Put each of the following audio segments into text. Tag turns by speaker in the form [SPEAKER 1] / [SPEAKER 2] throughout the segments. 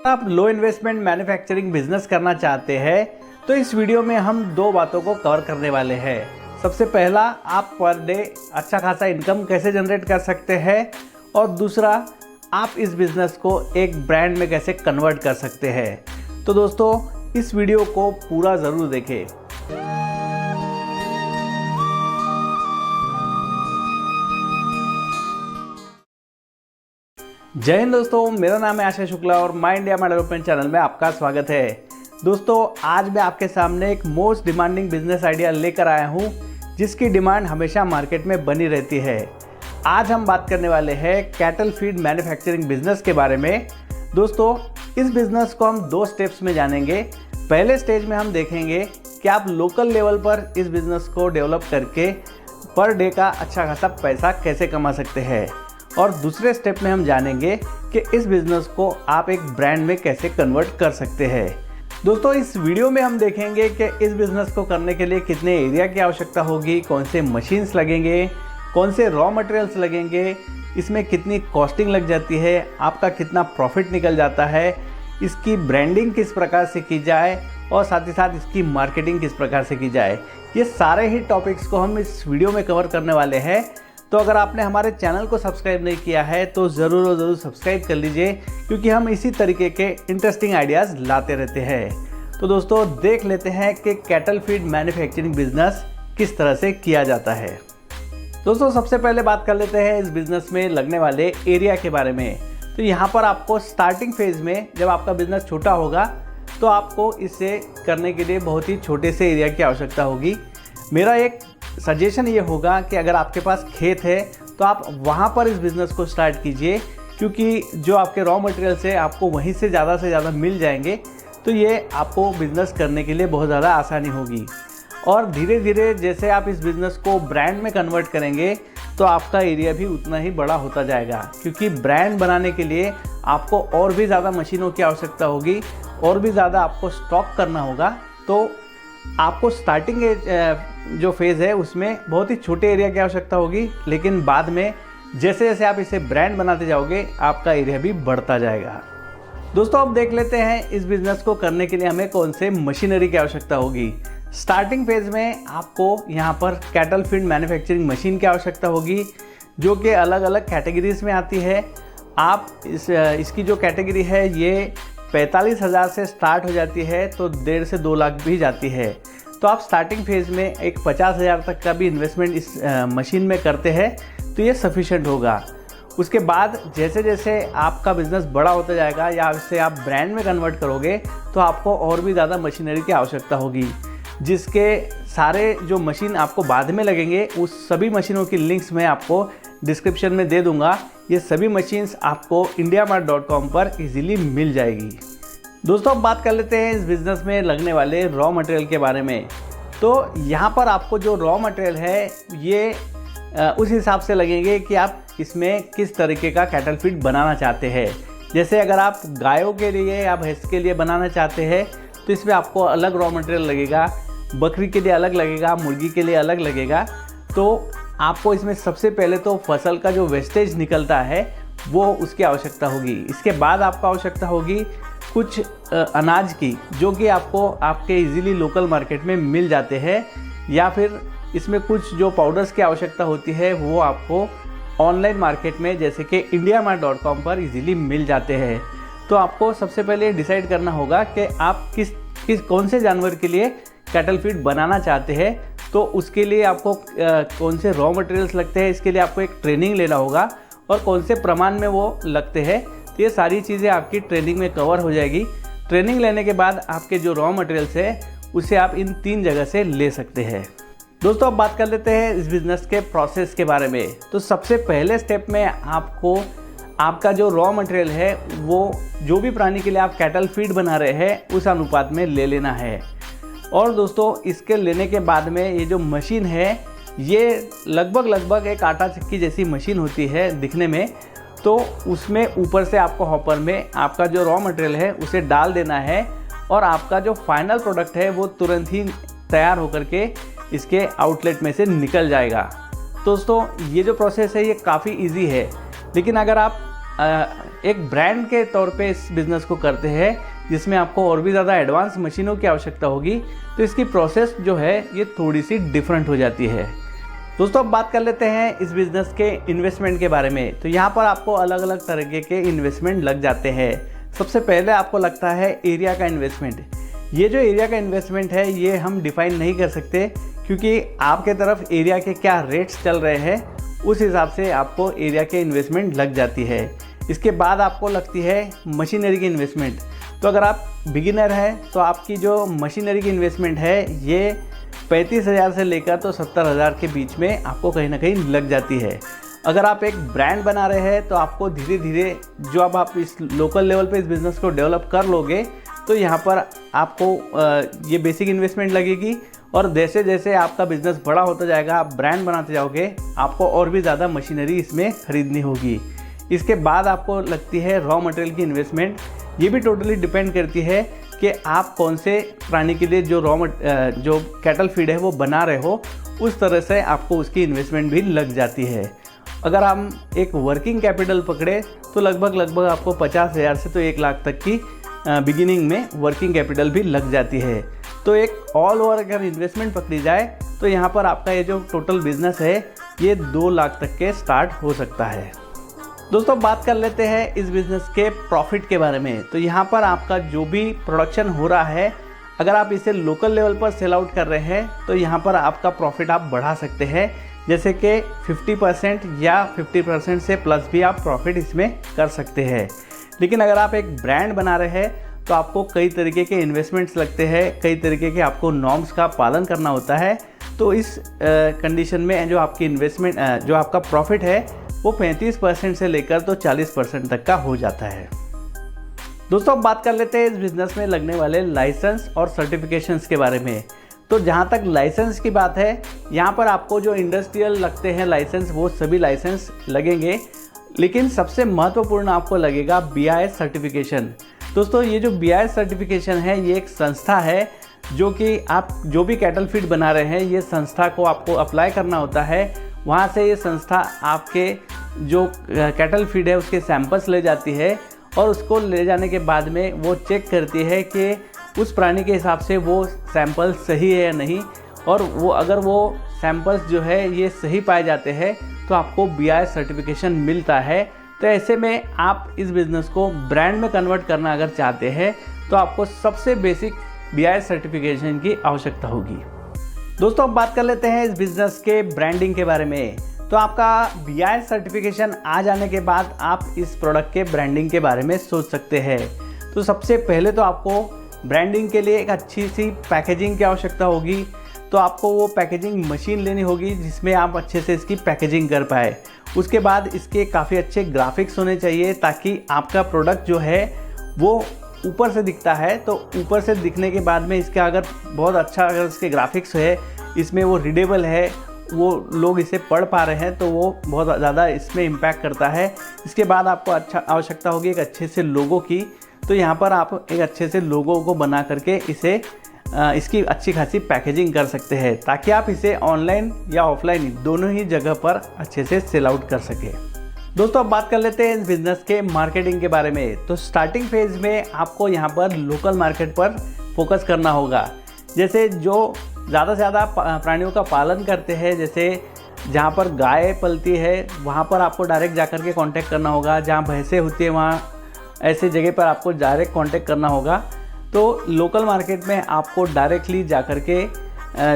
[SPEAKER 1] आप लो investment manufacturing business करना चाहते हैं तो इस वीडियो में हम दो बातों को कवर करने वाले हैं। सबसे पहला, आप पर डे अच्छा खासा इनकम कैसे जनरेट कर सकते हैं, और दूसरा, आप इस बिज़नेस को एक ब्रांड में कैसे कन्वर्ट कर सकते हैं। तो दोस्तों, इस वीडियो को पूरा ज़रूर देखें। जय हिंद दोस्तों, मेरा नाम है आशा शुक्ला और माई इंडिया माई डेवलपमेंट चैनल में आपका स्वागत है। दोस्तों, आज मैं आपके सामने एक मोस्ट डिमांडिंग बिजनेस आइडिया लेकर आया हूं, जिसकी डिमांड हमेशा मार्केट में बनी रहती है। आज हम बात करने वाले हैं कैटल फीड मैन्युफैक्चरिंग बिजनेस के बारे में। दोस्तों, इस बिजनेस को हम दो स्टेप्स में जानेंगे। पहले स्टेज में हम देखेंगे कि आप लोकल लेवल पर इस बिज़नेस को डेवलप करके पर डे का अच्छा खासा पैसा कैसे कमा सकते हैं, और दूसरे स्टेप में हम जानेंगे कि इस बिज़नेस को आप एक ब्रांड में कैसे कन्वर्ट कर सकते हैं। दोस्तों, इस वीडियो में हम देखेंगे कि इस बिज़नेस को करने के लिए कितने एरिया की आवश्यकता होगी, कौन से मशीन्स लगेंगे, कौन से रॉ मटेरियल्स लगेंगे, इसमें कितनी कॉस्टिंग लग जाती है, आपका कितना प्रॉफिट निकल जाता है, इसकी ब्रांडिंग किस प्रकार से की जाए, और साथ ही साथ इसकी मार्केटिंग किस प्रकार से की जाए। ये सारे ही टॉपिक्स को हम इस वीडियो में कवर करने वाले हैं। तो अगर आपने हमारे चैनल को सब्सक्राइब नहीं किया है तो ज़रूर और ज़रूर सब्सक्राइब कर लीजिए, क्योंकि हम इसी तरीके के इंटरेस्टिंग आइडियाज़ लाते रहते हैं। तो दोस्तों, देख लेते हैं कि कैटल फीड मैन्युफैक्चरिंग बिजनेस किस तरह से किया जाता है। दोस्तों, सबसे पहले बात कर लेते हैं इस बिज़नेस में लगने वाले एरिया के बारे में। तो यहाँ पर आपको स्टार्टिंग फेज़ में, जब आपका बिज़नेस छोटा होगा, तो आपको इसे करने के लिए बहुत ही छोटे से एरिया की आवश्यकता होगी। मेरा एक सजेशन ये होगा कि अगर आपके पास खेत है तो आप वहाँ पर इस बिज़नेस को स्टार्ट कीजिए, क्योंकि जो आपके रॉ मटेरियल्स है आपको वहीं से ज़्यादा मिल जाएंगे। तो ये आपको बिज़नेस करने के लिए बहुत ज़्यादा आसानी होगी। और धीरे धीरे जैसे आप इस बिज़नेस को ब्रांड में कन्वर्ट करेंगे तो आपका एरिया भी उतना ही बड़ा होता जाएगा, क्योंकि ब्रांड बनाने के लिए आपको और भी ज़्यादा मशीनों की आवश्यकता होगी, और भी ज़्यादा आपको स्टॉक करना होगा। तो आपको स्टार्टिंग जो फेज़ है उसमें बहुत ही छोटे एरिया की आवश्यकता होगी, लेकिन बाद में जैसे जैसे आप इसे ब्रांड बनाते जाओगे आपका एरिया भी बढ़ता जाएगा। दोस्तों, अब देख लेते हैं इस बिज़नेस को करने के लिए हमें कौन से मशीनरी की आवश्यकता होगी। स्टार्टिंग फेज़ में आपको यहाँ पर कैटल फीड मैन्युफैक्चरिंग मशीन की आवश्यकता होगी, जो कि अलग अलग कैटेगरीज में आती है। आप इसकी जो कैटेगरी है ये 45,000 से स्टार्ट हो जाती है, तो 1.5 से 2 लाख भी जाती है। तो आप स्टार्टिंग फेज़ में एक 50,000 तक का भी इन्वेस्टमेंट इस मशीन में करते हैं तो ये सफिशेंट होगा। उसके बाद जैसे जैसे आपका बिज़नेस बड़ा होता जाएगा या इसे आप ब्रांड में कन्वर्ट करोगे तो आपको और भी ज़्यादा मशीनरी की आवश्यकता होगी, जिसके सारे जो मशीन आपको बाद में लगेंगे उस सभी मशीनों की लिंक्स मैं आपको डिस्क्रिप्शन में दे दूंगा। ये सभी मशीन्स आपको indiamart.com पर इजीली मिल जाएगी। दोस्तों, अब बात कर लेते हैं इस बिज़नेस में लगने वाले रॉ मटेरियल के बारे में। तो यहाँ पर आपको जो रॉ मटेरियल है ये उस हिसाब से लगेंगे कि आप इसमें किस तरीके का कैटल फीड बनाना चाहते हैं। जैसे अगर आप गायों के लिए या भैंस के लिए बनाना चाहते हैं तो इसमें आपको अलग रॉ मटेरियल लगेगा, बकरी के लिए अलग लगेगा, मुर्गी के लिए अलग लगेगा। तो आपको इसमें सबसे पहले तो फसल का जो वेस्टेज निकलता है वो उसकी आवश्यकता होगी। इसके बाद आपको आवश्यकता होगी कुछ अनाज की, जो कि आपको आपके इजीली लोकल मार्केट में मिल जाते हैं, या फिर इसमें कुछ जो पाउडर्स की आवश्यकता होती है वो आपको ऑनलाइन मार्केट में जैसे कि indiamart.com पर इजीली मिल जाते हैं। तो आपको सबसे पहले डिसाइड करना होगा कि आप कौन से जानवर के लिए कैटल फीड बनाना चाहते हैं। तो उसके लिए आपको कौन से रॉ मटेरियल्स लगते हैं, इसके लिए आपको एक ट्रेनिंग लेना होगा, और कौन से प्रमाण में वो लगते हैं। तो ये सारी चीज़ें आपकी ट्रेनिंग में कवर हो जाएगी। ट्रेनिंग लेने के बाद आपके जो रॉ मटेरियल्स है उसे आप इन 3 जगह से ले सकते हैं। दोस्तों, अब बात कर लेते हैं इस बिज़नेस के प्रोसेस के बारे में। तो सबसे पहले स्टेप में आपको आपका जो रॉ मटेरियल है वो जो भी प्राणी के लिए आप कैटल फीड बना रहे हैं उस अनुपात में ले लेना है। और दोस्तों, इसके लेने के बाद में ये जो मशीन है ये लगभग एक आटा चक्की जैसी मशीन होती है दिखने में। तो उसमें ऊपर से आपको हॉपर में आपका जो रॉ मटेरियल है उसे डाल देना है, और आपका जो फाइनल प्रोडक्ट है वो तुरंत ही तैयार होकर के इसके आउटलेट में से निकल जाएगा। दोस्तों, ये जो प्रोसेस है ये काफ़ी इजी है, लेकिन अगर आप एक ब्रांड के तौर पे इस बिज़नेस को करते हैं, जिसमें आपको और भी ज़्यादा एडवांस मशीनों की आवश्यकता होगी, तो इसकी प्रोसेस जो है ये थोड़ी सी डिफरेंट हो जाती है। दोस्तों, अब बात कर लेते हैं इस बिज़नेस के इन्वेस्टमेंट के बारे में। तो यहाँ पर आपको अलग अलग तरीके के इन्वेस्टमेंट लग जाते हैं। सबसे पहले आपको लगता है एरिया का इन्वेस्टमेंट। ये जो एरिया का इन्वेस्टमेंट है ये हम डिफ़ाइन नहीं कर सकते, क्योंकि आपके तरफ एरिया के क्या रेट्स चल रहे हैं उस हिसाब से आपको एरिया के इन्वेस्टमेंट लग जाती है। इसके बाद आपको लगती है मशीनरी की इन्वेस्टमेंट। तो अगर आप बिगिनर हैं तो आपकी जो मशीनरी की इन्वेस्टमेंट है ये 35,000 से लेकर तो 70,000 के बीच में आपको कहीं ना कहीं लग जाती है। अगर आप एक ब्रांड बना रहे हैं तो आपको धीरे धीरे जो अब आप इस लोकल लेवल पे इस बिज़नेस को डेवलप कर लोगे तो यहाँ पर आपको ये बेसिक इन्वेस्टमेंट लगेगी, और जैसे जैसे आपका बिज़नेस बड़ा होता जाएगा, आप ब्रांड बनाते जाओगे, आपको और भी ज़्यादा मशीनरी इसमें खरीदनी होगी। इसके बाद आपको लगती है रॉ मटेरियल की इन्वेस्टमेंट। ये भी टोटली डिपेंड करती है कि आप कौन से प्राणी के लिए जो कैटल फीड है वो बना रहे हो, उस तरह से आपको उसकी इन्वेस्टमेंट भी लग जाती है। अगर हम एक वर्किंग कैपिटल पकड़े तो लगभग आपको 50,000 से तो 1 लाख तक की बिगिनिंग में वर्किंग कैपिटल भी लग जाती है। तो एक ऑल ओवर अगर इन्वेस्टमेंट पकड़ी जाए तो यहाँ पर आपका ये जो टोटल बिजनेस है ये 2 लाख तक के स्टार्ट हो सकता है। दोस्तों, बात कर लेते हैं इस बिज़नेस के प्रॉफिट के बारे में। तो यहाँ पर आपका जो भी प्रोडक्शन हो रहा है, अगर आप इसे लोकल लेवल पर सेल आउट कर रहे हैं तो यहाँ पर आपका प्रॉफिट आप बढ़ा सकते हैं, जैसे कि 50% या 50% से प्लस भी आप प्रॉफिट इसमें कर सकते हैं। लेकिन अगर आप एक ब्रांड बना रहे हैं तो आपको कई तरीके के इन्वेस्टमेंट्स लगते हैं, कई तरीके के आपको नॉर्म्स का पालन करना होता है। तो इस कंडीशन में जो आपकी इन्वेस्टमेंट जो आपका प्रॉफिट है वो 35% से लेकर तो 40% तक का हो जाता है। दोस्तों, अब बात कर लेते हैं इस बिज़नेस में लगने वाले लाइसेंस और सर्टिफिकेशंस के बारे में। तो जहाँ तक लाइसेंस की बात है, यहाँ पर आपको जो इंडस्ट्रियल लगते हैं लाइसेंस वो सभी लाइसेंस लगेंगे, लेकिन सबसे महत्वपूर्ण आपको लगेगा BIS सर्टिफिकेशन। दोस्तों, ये जो BIS सर्टिफिकेशन है ये एक संस्था है जो कि आप जो भी कैटल फीड बना रहे हैं ये संस्था को आपको अप्लाई करना होता है। वहाँ से ये संस्था आपके जो कैटल फीड है उसके सैंपल्स ले जाती है, और उसको ले जाने के बाद में वो चेक करती है कि उस प्राणी के हिसाब से वो सैंपल सही है या नहीं, और वो अगर वो सैंपल्स जो है ये सही पाए जाते हैं तो आपको BIS सर्टिफिकेशन मिलता है। तो ऐसे में आप इस बिज़नेस को ब्रांड में कन्वर्ट करना अगर चाहते हैं तो आपको सबसे बेसिक BIS सर्टिफिकेशन की आवश्यकता होगी। दोस्तों, अब बात कर लेते हैं इस बिज़नेस के ब्रांडिंग के बारे में। तो आपका BIS सर्टिफिकेशन आ जाने के बाद आप इस प्रोडक्ट के ब्रांडिंग के बारे में सोच सकते हैं। तो सबसे पहले तो आपको ब्रांडिंग के लिए एक अच्छी सी पैकेजिंग की आवश्यकता होगी। तो आपको वो पैकेजिंग मशीन लेनी होगी जिसमें आप अच्छे से इसकी पैकेजिंग कर पाए। उसके बाद इसके काफ़ी अच्छे ग्राफिक्स होने चाहिए, ताकि आपका प्रोडक्ट जो है वो ऊपर से दिखता है, तो ऊपर से दिखने के बाद में इसका अगर बहुत अच्छा अगर इसके ग्राफिक्स है, इसमें वो रीडेबल है, वो लोग इसे पढ़ पा रहे हैं, तो वो बहुत ज़्यादा इसमें इम्पैक्ट करता है। इसके बाद आपको आवश्यकता होगी एक अच्छे से लोगो की। तो यहाँ पर आप एक अच्छे से लोगो को बना करके इसे इसकी अच्छी खासी पैकेजिंग कर सकते हैं, ताकि आप इसे ऑनलाइन या ऑफलाइन दोनों ही जगह पर अच्छे से सेल आउट कर सके। दोस्तों, अब बात कर लेते हैं इस बिज़नेस के मार्केटिंग के बारे में। तो स्टार्टिंग फेज़ में आपको यहाँ पर लोकल मार्केट पर फोकस करना होगा। जैसे जो ज़्यादा से ज़्यादा प्राणियों का पालन करते हैं, जैसे जहाँ पर गाय पलती है वहाँ पर आपको डायरेक्ट जाकर के कांटेक्ट करना होगा। जहाँ भैंसें होती है वहाँ ऐसे जगह पर आपको डायरेक्ट कांटेक्ट करना होगा। तो लोकल मार्केट में आपको डायरेक्टली जाकर के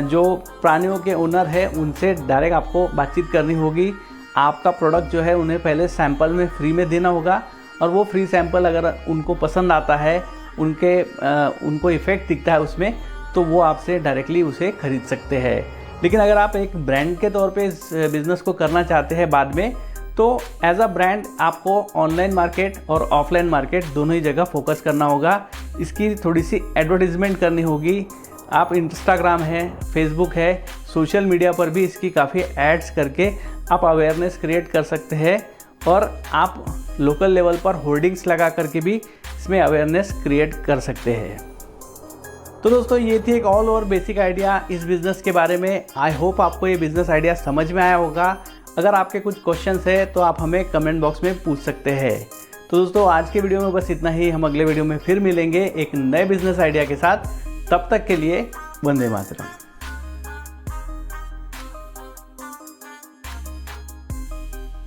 [SPEAKER 1] जो प्राणियों के ओनर है उनसे डायरेक्ट आपको बातचीत करनी होगी। आपका प्रोडक्ट जो है उन्हें पहले सैंपल में फ्री में देना होगा, और वो फ्री सैंपल अगर उनको पसंद आता है, उनको इफ़ेक्ट दिखता है उसमें, तो वो आपसे डायरेक्टली उसे खरीद सकते हैं। लेकिन अगर आप एक ब्रांड के तौर पे इस बिज़नेस को करना चाहते हैं बाद में, तो एज अ ब्रांड आपको ऑनलाइन मार्केट और ऑफलाइन मार्केट दोनों ही जगह फोकस करना होगा। इसकी थोड़ी सी एडवर्टीज़मेंट करनी होगी। आप इंस्टाग्राम है, फेसबुक है, सोशल मीडिया पर भी इसकी काफ़ी एड्स करके आप अवेयरनेस क्रिएट कर सकते हैं, और आप लोकल लेवल पर होर्डिंग्स लगा करके भी इसमें अवेयरनेस क्रिएट कर सकते हैं। तो दोस्तों, ये थी एक ऑल ओवर बेसिक आइडिया इस बिज़नेस के बारे में। आई होप आपको ये बिज़नेस आइडिया समझ में आया होगा। अगर आपके कुछ क्वेश्चंस है तो आप हमें कमेंट बॉक्स में पूछ सकते हैं। तो दोस्तों आज के वीडियो में बस इतना ही। हम अगले वीडियो में फिर मिलेंगे एक नए बिजनेस आइडिया के साथ। तब तक के लिए वंदे मातरम।